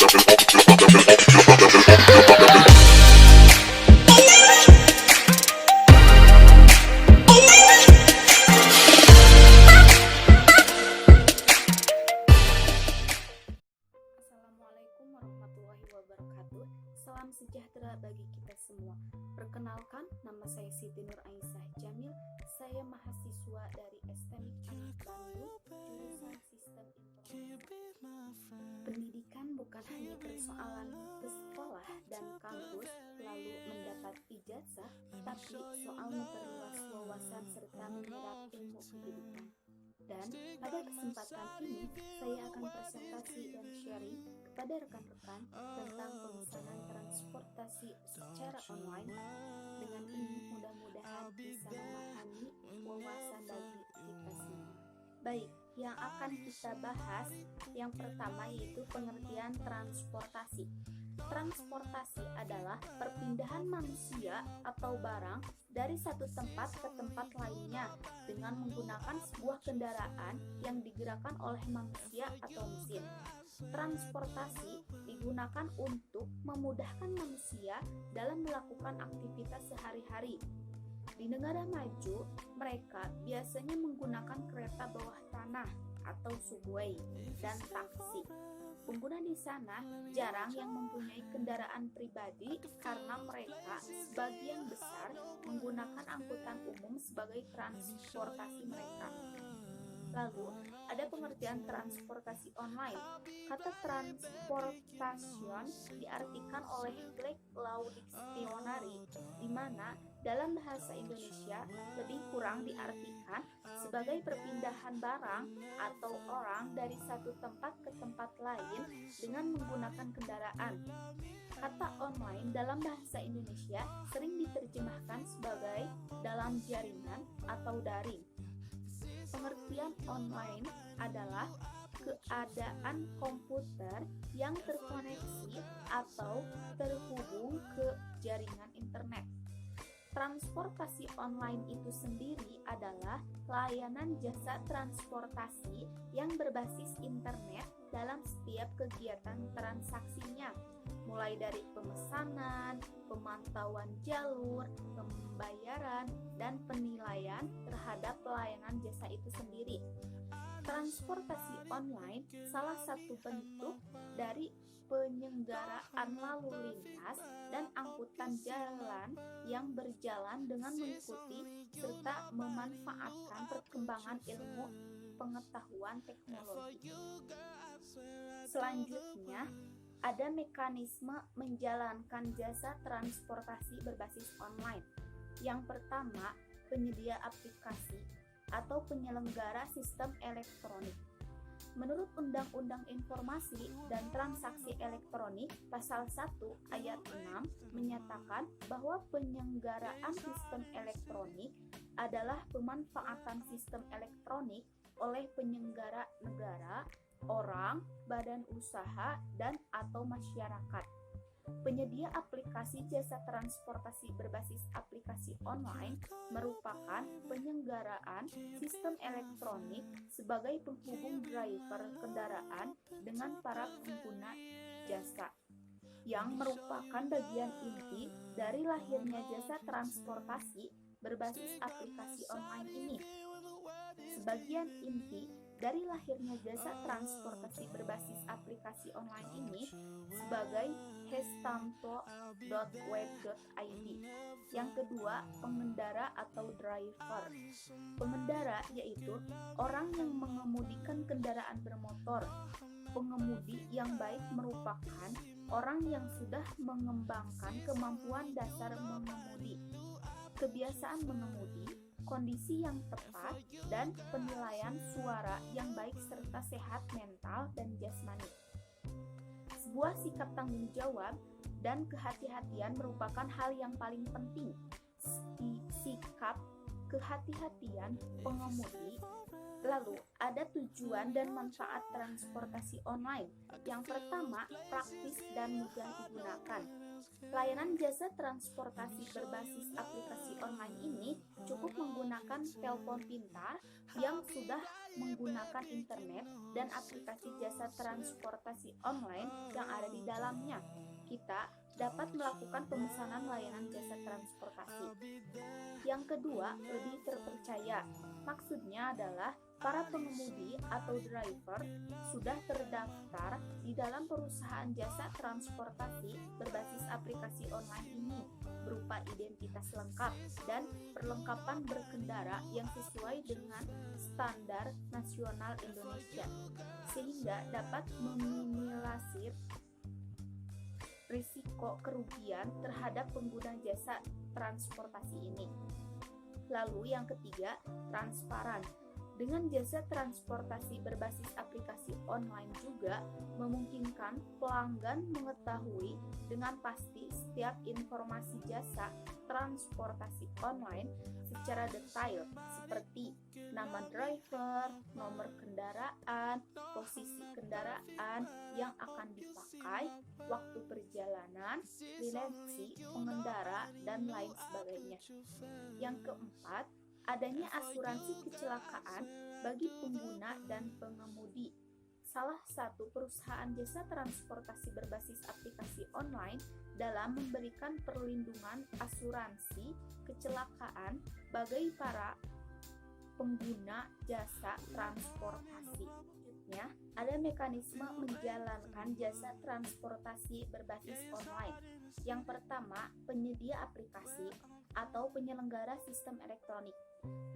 Assalamualaikum warahmatullahi wabarakatuh. Salam sejahtera bagi kita semua. Perkenalkan, nama saya Siti Nur Aisyah Jamil. Saya mahasiswa dari STMIK Anak Bandung, jurusan Sistem Informasi. Pendidikan bukan hanya persoalan ke sekolah dan kampus lalu mendapat ijazah, tapi soal memperluas wawasan serta menyerap ilmu kehidupan. Dan pada kesempatan ini, saya akan presentasi dan sharing kepada rekan-rekan tentang pemesanan transportasi secara online. Dengan ini mudah-mudahan bisa memahami wawasan bagi kita semua. Baik, yang akan kita bahas yang pertama yaitu pengertian transportasi. Transportasi adalah perpindahan manusia atau barang dari satu tempat ke tempat lainnya dengan menggunakan sebuah kendaraan yang digerakkan oleh manusia atau mesin. Transportasi digunakan untuk memudahkan manusia dalam melakukan aktivitas sehari-hari. Di negara maju, mereka biasanya menggunakan kereta bawah tanah atau subway dan taksi. Pengguna di sana jarang yang mempunyai kendaraan pribadi karena mereka sebagian besar menggunakan angkutan umum sebagai transportasi mereka. Lalu, ada pengertian transportasi online. Kata transportation diartikan oleh Black Law Dictionary, di mana dalam bahasa Indonesia lebih kurang diartikan sebagai perpindahan barang atau orang dari satu tempat ke tempat lain dengan menggunakan kendaraan. Kata online dalam bahasa Indonesia sering diterjemahkan sebagai dalam jaringan atau daring. Pengertian online adalah keadaan komputer yang terkoneksi atau terhubung ke jaringan internet. Transportasi online itu sendiri adalah layanan jasa transportasi yang berbasis internet dalam setiap kegiatan transaksinya, mulai dari pemesanan, pemantauan jalur, pembayaran, dan penilaian terhadap pelayanan jasa itu sendiri. Transportasi online salah satu bentuk dari penyelenggaraan lalu lintas dan angkutan jalan yang berjalan dengan mengikuti serta memanfaatkan perkembangan ilmu pengetahuan teknologi. Selanjutnya, ada mekanisme menjalankan jasa transportasi berbasis online. Yang pertama, penyedia aplikasi atau penyelenggara sistem elektronik. Menurut Undang-Undang Informasi dan Transaksi Elektronik Pasal 1 Ayat 6 menyatakan bahwa penyelenggaraan sistem elektronik adalah pemanfaatan sistem elektronik oleh penyelenggara negara, orang, badan usaha, dan atau masyarakat. Penyedia aplikasi jasa transportasi berbasis aplikasi online merupakan penyelenggaraan sistem elektronik sebagai penghubung driver kendaraan dengan para pengguna jasa, yang merupakan bagian inti dari lahirnya jasa transportasi berbasis aplikasi online ini. Sebagian inti dari lahirnya jasa transportasi berbasis aplikasi online ini sebagai hestanto.web.id. Yang kedua, pengendara atau driver. Pengendara yaitu orang yang mengemudikan kendaraan bermotor. Pengemudi yang baik merupakan orang yang sudah mengembangkan kemampuan dasar mengemudi, kebiasaan mengemudi, kondisi yang tepat, dan penilaian suara yang baik serta sehat mental dan jasmani. Sebuah sikap tanggung jawab dan kehati-hatian merupakan hal yang paling penting. Sikap kehati-hatian pengemudi. Lalu, ada tujuan dan manfaat transportasi online. Yang pertama, praktis dan mudah digunakan. Layanan jasa transportasi berbasis aplikasi online ini cukup menggunakan telepon pintar yang sudah menggunakan internet dan aplikasi jasa transportasi online yang ada di dalamnya. Kita dapat melakukan pemesanan layanan jasa transportasi. Yang kedua, lebih terpercaya. Maksudnya adalah para pengemudi atau driver sudah terdaftar di dalam perusahaan jasa transportasi berbasis aplikasi online ini, berupa identitas lengkap dan perlengkapan berkendara yang sesuai dengan standar nasional Indonesia, sehingga dapat meminimalisir risiko kerugian terhadap pengguna jasa transportasi ini. Lalu yang ketiga, transparan. Dengan jasa transportasi berbasis aplikasi online juga memungkinkan pelanggan mengetahui dengan pasti setiap informasi jasa transportasi online secara detail, seperti nama driver, nomor kendaraan, posisi kendaraan yang akan dipakai, waktu perjalanan, lisensi pengendara, dan lain sebagainya. Yang keempat, adanya asuransi kecelakaan bagi pengguna dan pengemudi. Salah satu perusahaan jasa transportasi berbasis aplikasi online dalam memberikan perlindungan asuransi kecelakaan bagi para pengguna jasa transportasi. Selanjutnya, ada mekanisme menjalankan jasa transportasi berbasis online. Yang pertama, penyedia aplikasi atau penyelenggara sistem elektronik.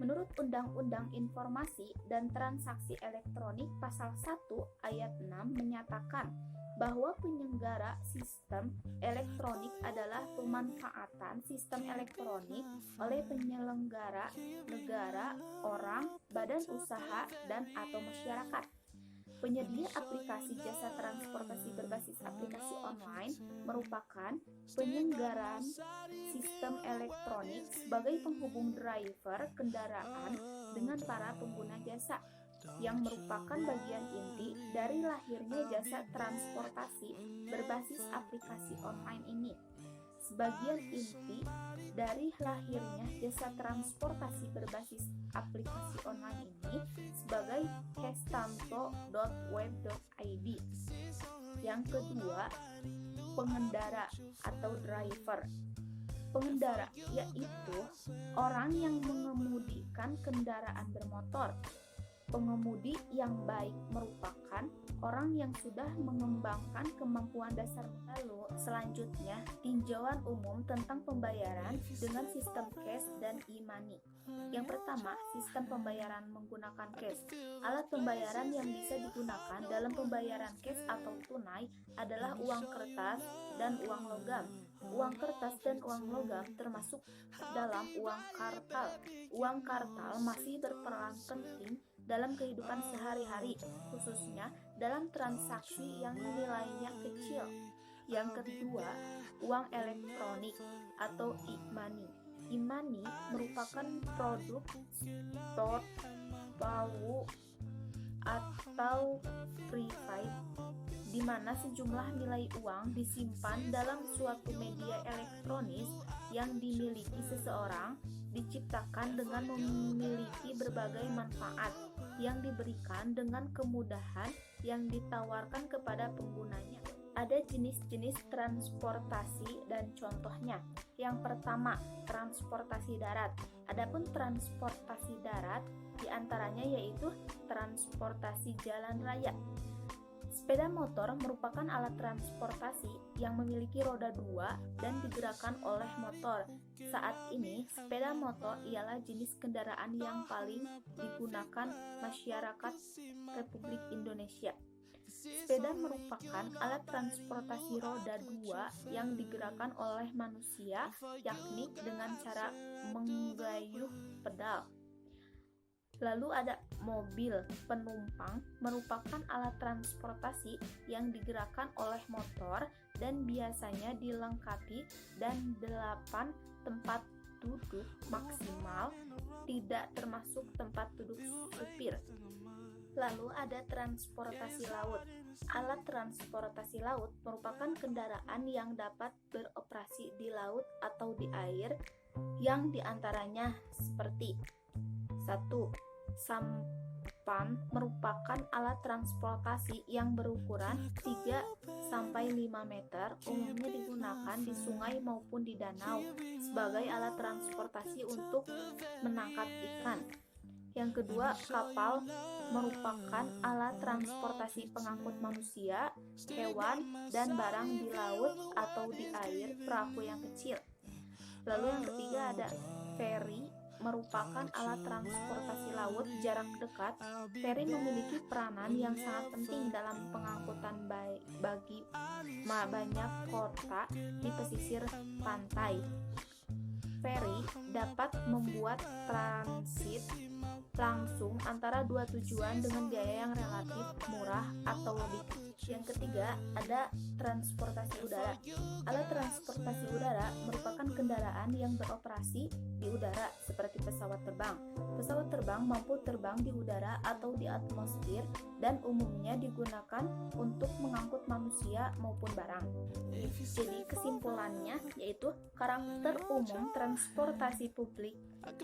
Menurut Undang-Undang Informasi dan Transaksi Elektronik Pasal 1 Ayat 6 menyatakan bahwa penyelenggara sistem elektronik adalah pemanfaatan sistem elektronik oleh penyelenggara negara, orang, badan usaha, dan atau masyarakat. Penyedia aplikasi jasa transportasi berbasis aplikasi online merupakan penyelenggaraan sistem elektronik sebagai penghubung driver kendaraan dengan para pengguna jasa, yang merupakan bagian inti dari lahirnya jasa transportasi berbasis aplikasi online ini. Sebagian inti dari lahirnya jasa transportasi berbasis aplikasi online ini sebagai hestanto.web.id. Yang kedua, pengendara atau driver. Pengendara yaitu orang yang mengemudikan kendaraan bermotor. Pengemudi yang baik merupakan orang yang sudah mengembangkan kemampuan dasar. Lalu selanjutnya, tinjauan umum tentang pembayaran dengan sistem cash dan e-money. Yang pertama, sistem pembayaran menggunakan cash. Alat pembayaran yang bisa digunakan dalam pembayaran cash atau tunai adalah uang kertas dan uang logam. Uang kertas dan uang logam termasuk dalam uang kartal. Uang kartal masih berperan penting dalam kehidupan sehari-hari, khususnya dalam transaksi yang nilainya kecil. Yang kedua, uang elektronik atau e-money. E-money merupakan produk stored value atau prepaid, di mana sejumlah nilai uang disimpan dalam suatu media elektronis yang dimiliki seseorang, diciptakan dengan memiliki berbagai manfaat yang diberikan dengan kemudahan yang ditawarkan kepada penggunanya. Ada jenis-jenis transportasi dan contohnya. Yang pertama, transportasi darat. Adapun transportasi darat diantaranya yaitu transportasi jalan raya. Sepeda motor merupakan alat transportasi yang memiliki roda 2 dan digerakkan oleh motor. Saat ini, sepeda motor ialah jenis kendaraan yang paling digunakan masyarakat Republik Indonesia. Sepeda merupakan alat transportasi roda 2 yang digerakkan oleh manusia, yakni dengan cara menggayuh pedal. Lalu ada mobil penumpang, merupakan alat transportasi yang digerakkan oleh motor dan biasanya dilengkapi dan 8 tempat duduk maksimal, tidak termasuk tempat duduk supir. Lalu ada transportasi laut. Alat transportasi laut merupakan kendaraan yang dapat beroperasi di laut atau di air, yang diantaranya seperti 1. papan merupakan alat transportasi yang berukuran 3-5 meter, umumnya digunakan di sungai maupun di danau sebagai alat transportasi untuk menangkap ikan. Yang kedua, kapal merupakan alat transportasi pengangkut manusia, hewan, dan barang di laut atau di air, perahu yang kecil. Lalu yang ketiga ada feri, merupakan alat transportasi laut jarak dekat. Feri memiliki peranan yang sangat penting dalam pengangkutan bagi banyak kota di pesisir pantai. Feri dapat membuat transit langsung antara dua tujuan dengan biaya yang relatif murah atau lebih kecil. Yang ketiga ada transportasi udara. Alat transportasi udara merupakan kendaraan yang beroperasi di udara seperti pesawat terbang. Pesawat terbang mampu terbang di udara atau di atmosfer dan umumnya digunakan untuk mengangkut manusia maupun barang. Jadi kesimpulannya yaitu karakter umum transportasi publik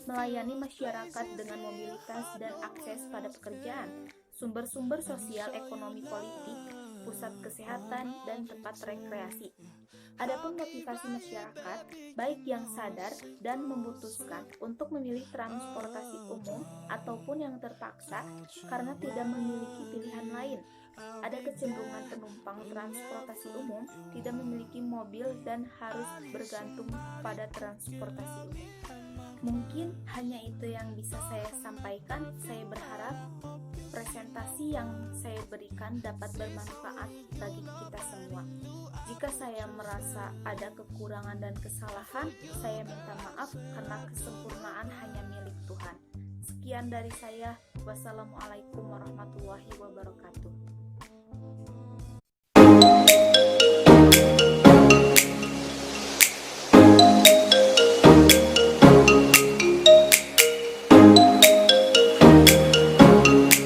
melayani masyarakat dengan mobilitas dan akses pada pekerjaan, sumber-sumber sosial, ekonomi, politik, pusat kesehatan, dan tempat rekreasi. Adapun motivasi masyarakat, baik yang sadar dan memutuskan untuk memilih transportasi umum ataupun yang terpaksa karena tidak memiliki pilihan lain. Ada kecenderungan penumpang transportasi umum tidak memiliki mobil dan harus bergantung pada transportasi umum. Mungkin hanya itu yang bisa saya sampaikan. Saya berharap presentasi yang saya berikan dapat bermanfaat bagi kita semua. Jika saya merasa ada kekurangan dan kesalahan, saya minta maaf karena kesempurnaan hanya milik Tuhan. Sekian dari saya. Wassalamualaikum warahmatullahi wabarakatuh.